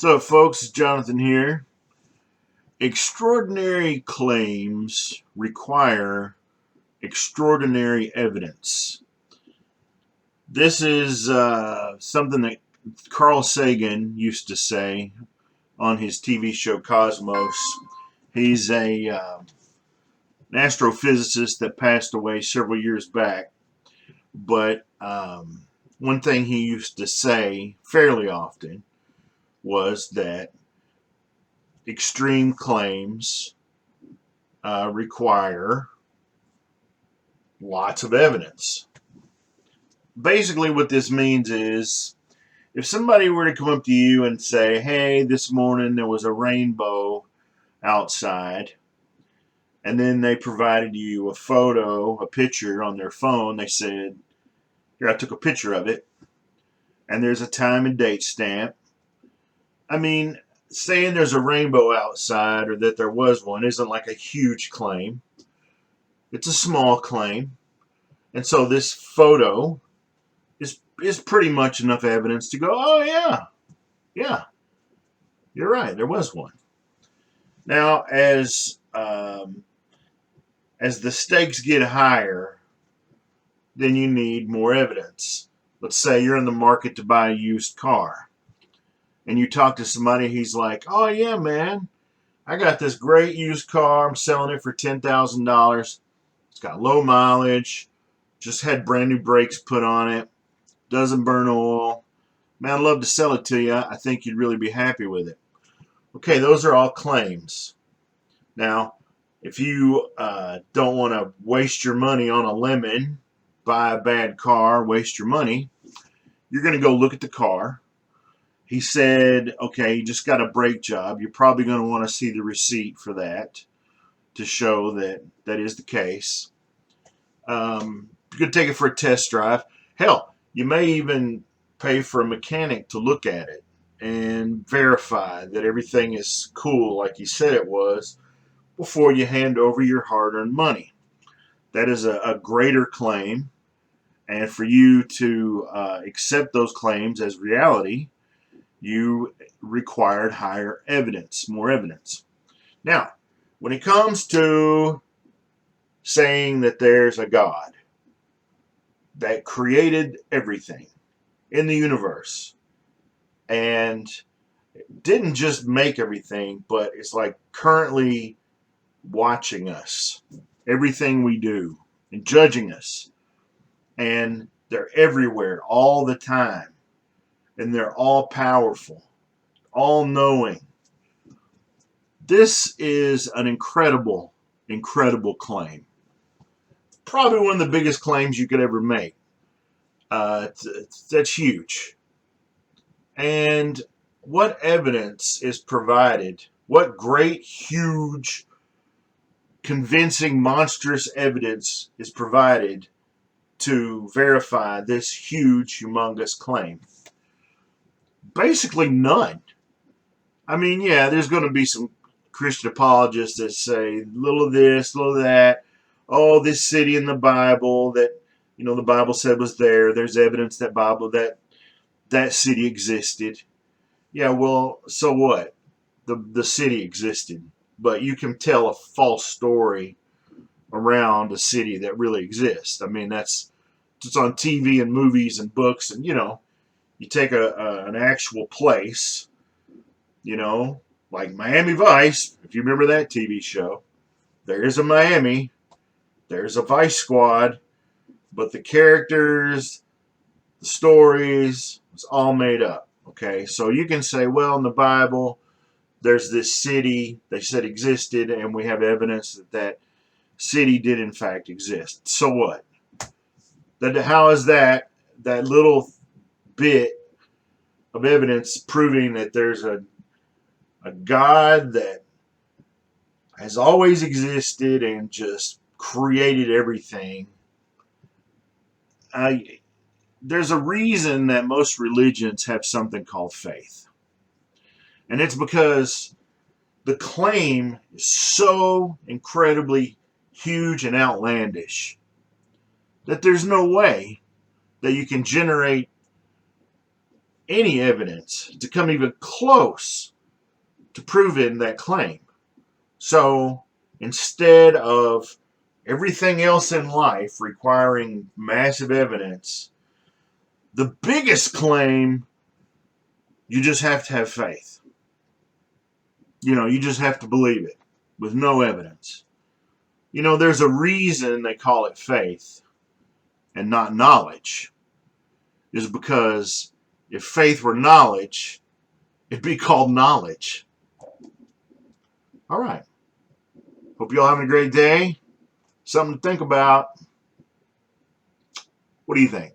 So, folks, Jonathan here. Extraordinary claims require extraordinary evidence. This is something that Carl Sagan used to say on his TV show Cosmos. He's an astrophysicist that passed away several years back. But one thing he used to say fairly often was that extreme claims require lots of evidence. Basically, what this means is if somebody were to come up to you and say, hey, this morning there was a rainbow outside, and then they provided you a photo, a picture on their phone, they said, here, I took a picture of it, and there's a time and date stamp. I mean, saying there's a rainbow outside or that there was one isn't like a huge claim. It's a small claim. And so this photo is pretty much enough evidence to go, oh, yeah, you're right, there was one. Now, as the stakes get higher, then you need more evidence. Let's say you're in the market to buy a used car, and you talk to somebody, he's like, oh, yeah, man, I got this great used car. I'm selling it for $10,000. It's got low mileage, just had brand new brakes put on it, doesn't burn oil. Man, I'd love to sell it to you. I think you'd really be happy with it. Okay, those are all claims. Now, if you don't want to waste your money on a lemon, buy a bad car, waste your money, you're going to go look at the car. He said, okay, you just got a brake job. You're probably going to want to see the receipt for that to show that that is the case. You could take it for a test drive. Hell, you may even pay for a mechanic to look at it and verify that everything is cool like you said it was before you hand over your hard-earned money. That is a greater claim, and for you to accept those claims as reality, you required higher evidence, more evidence. Now, when it comes to saying that there's a God that created everything in the universe and didn't just make everything, but it's like currently watching us, everything we do, and judging us, and they're everywhere all the time, and they're all powerful, all knowing. This is an incredible claim. Probably one of the biggest claims you could ever make. That's huge. And what evidence is provided? What great, huge, convincing, monstrous evidence is provided to verify this huge, humongous claim? Basically none. I mean, yeah, there's going to be some Christian apologists that say little of this, little of that. Oh, this city in the Bible that the Bible said was there. There's evidence that city existed. Yeah, well, so what? The city existed, but you can tell a false story around a city that really exists. I mean, that's it's on TV and movies and books, and you take an actual place, like Miami Vice. If you remember that TV show, there's a Miami, there's a Vice Squad, but the characters, the stories, it's all made up. Okay, so you can say, well, in the Bible, there's this city they said existed, and we have evidence that that city did in fact exist. So what? How is that little bit of evidence proving that there's a God that has always existed and just created everything? There's a reason that most religions have something called faith. And it's because the claim is so incredibly huge and outlandish that there's no way that you can generate any evidence to come even close to proving that claim. So instead of everything else in life requiring massive evidence, the biggest claim, you just have to have faith. You just have to believe it with no evidence. There's a reason they call it faith and not knowledge, is because if faith were knowledge, it'd be called knowledge. All right. Hope you all having a great day. Something to think about. What do you think?